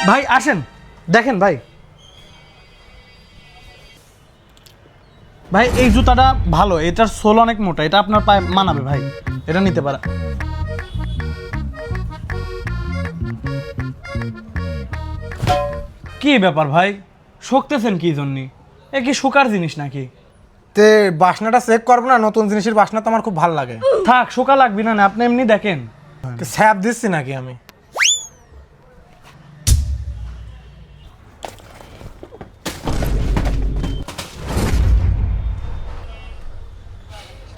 ভাই আসেন, দেখেন ভাই, ভাই এই জুতাটা ভালো, এটার সোল অনেক মোটা, এটা আপনার পায়ে মানাবে ভাই, এটা নিতে পারে। কি ব্যাপার ভাই, শোকতেছেন কি জন্যে? এ কি শোকার জিনিস নাকি? তে বাসনাটা চেক করবো না? নতুন জিনিসের বাসনা তো আমার খুব ভালো লাগে। থাক, শোকা লাগবি না, আপনি এমনি দেখেন। স্যাপ দিচ্ছি নাকি আমি?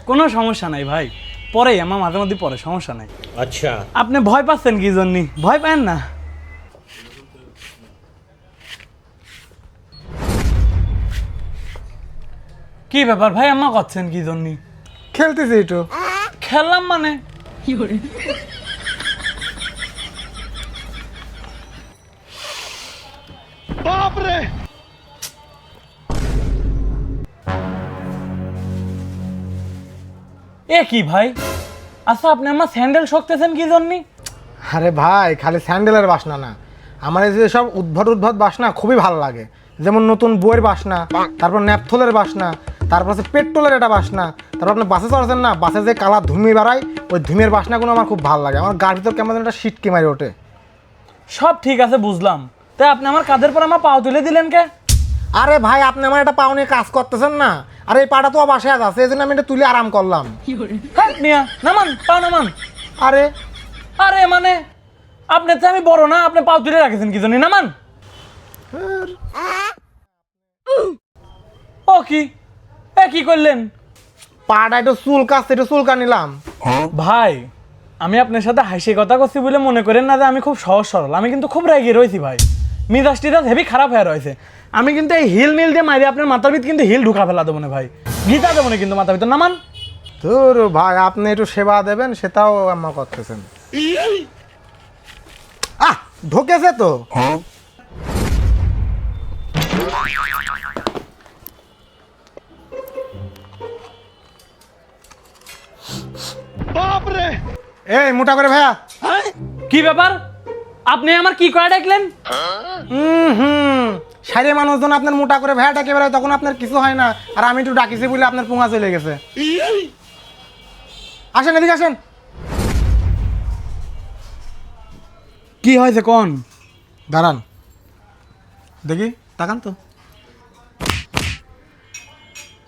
কোনো সমস্যা নাই ভাই, পরে আমার মাঝে মধ্যে পরে, সমস্যা নাই। अच्छा আপনি ভয় পাচ্ছেন কি জন্য? ভয় পান না। কি ব্যাপার ভাই, আম্মা করছেন কি জন্য? খেলতেছি একটু। খেললাম মানে? এ কি ভাই, আচ্ছা আপনি আমার স্যান্ডেল শোকতেছেন কি জন্য? আরে ভাই, খালি স্যান্ডেলের বাসনা না, আমার এই যে সব উদ্ভট বাসনা খুবই ভালো লাগে। যেমন নতুন বইয়ের বাসনা, তারপর ন্যাপথলের বাসনা, তারপর হচ্ছে পেট্রোলের একটা বাসনা, তারপর আপনি বাসে চড়ছেন না, বাসে যে কালা ধুমি বাড়ায়, ওই ধুমের বাসনাগুলো আমার খুব ভালো লাগে। আমার গার ভিতর কেমন যেন একটা সিটকে মারি ওঠে। সব ঠিক আছে বুঝলাম, তাই আপনি আমার কাঁধের পর আমার পাও তুলে দিলেন কে? আরে ভাই, আপনি আমার একটা পাও নিয়ে কাজ করতেছেন না, আর এই পাটা তো বাসায় আছে, এই জন্য আমি এটা তুলে আরাম করলাম। হ্যাঁ মিয়া, নামান, পাও নামান। আরে আরে মানে আপনি তো আমি বড় না, আপনি পাও তুলে রাখেছেন কি জন্য? নামান। ও কি, এ কি করলেন? পাটা একটু চুল কাটছে, একটু চুলকা নিলাম। ভাই আমি আপনার সাথে হাসি কথা করছি বলে মনে করেন না যে আমি খুব সহজ সরল, আমি কিন্তু খুব রেগে রয়েছি ভাই, মিজাজ টিজাজ হেভি খারাপ হয়ে রয়েছে। আমি কিন্তু এই হিল মিল দিয়ে মারি আপনার মাথার ভিতর কিন্তু হিল ঢুকা ফেলা দেবো না ভাই, গীতা দেবো না কিন্তু মাথার ভিতর। নামান। ধুর ভাই, আপনি একটু সেবা দেবেন সেটাও আমার করতেছেন। আহ, ঢোকেছে তো। এই মোটা করে ভাইয়া। কি ব্যাপার, আপনি আমার কি করে ডাকলেন? সাইরে মানুষজন আপনার মোটা করে ভাইয়া ডাকে বেড়ায়, তখন আপনার কিছু হয় না, আর আমি একটু ডাকিছি বলে আপনার পুঙা চলে গেছে। আসেন এদিকে আসেন। কি হয়েছে কোন? দাঁড়ান দেখি, তাকান তো।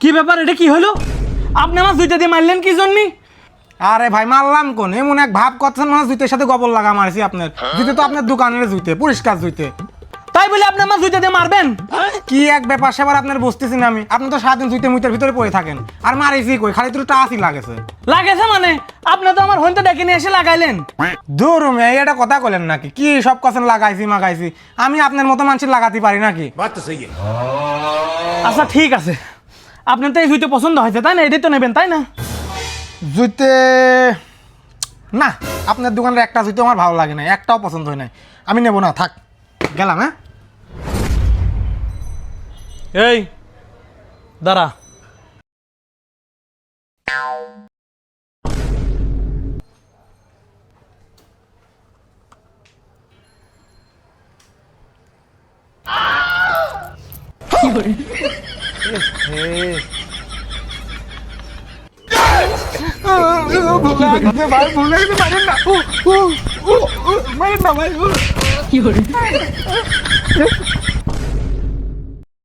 কি ব্যাপার, এটা কি হলো? আপনি আমার জুতা দিয়ে মারলেন কি জন্য? আরে ভাই, মারলাম কোন? এমন এক ভাব করছেন মানে জুতের সাথে গোবর লাগা মারছি আপনার। জুতে তো আপনার দোকানের জুতে, পরিষ্কার জুতে। তাই বলে আপনি আমার জুতা দিয়ে মারবেন? কি এক ব্যাপার সেবার আপনার বুঝতেছি না আমি। আপনি তো সারাদিন জুতে মুইতের ভিতরে পড়ে থাকেন, আর মারিছি কই? খালি তো টাচই লাগেছে। লাগেছে মানে আপনি তো আমার হইতে ডেকে নিয়ে এসে লাগাইলেন। দূর মেয়ে, এটা কথা বলেন নাকি? কি সব কথা লাগাইছি মাগাইছি? আমি আপনার মতো মানুষের লাগাতে পারি নাকি? बात तो सही है আচ্ছা ঠিক আছে, আপনার তো এই জুতো পছন্দ হয়েছে তাই না, এটাই তো নেবেন তাই না? জুতে না, আপনার দোকানের একটা জুতো আমার ভালো লাগে না, একটাও পছন্দ হয় নাই, আমি নেবো না, থাক, গেলাম। হ্যাঁ এই দাঁড়া, ভাই ভুলে গেছে, মারেন না, মারেন না ভাই।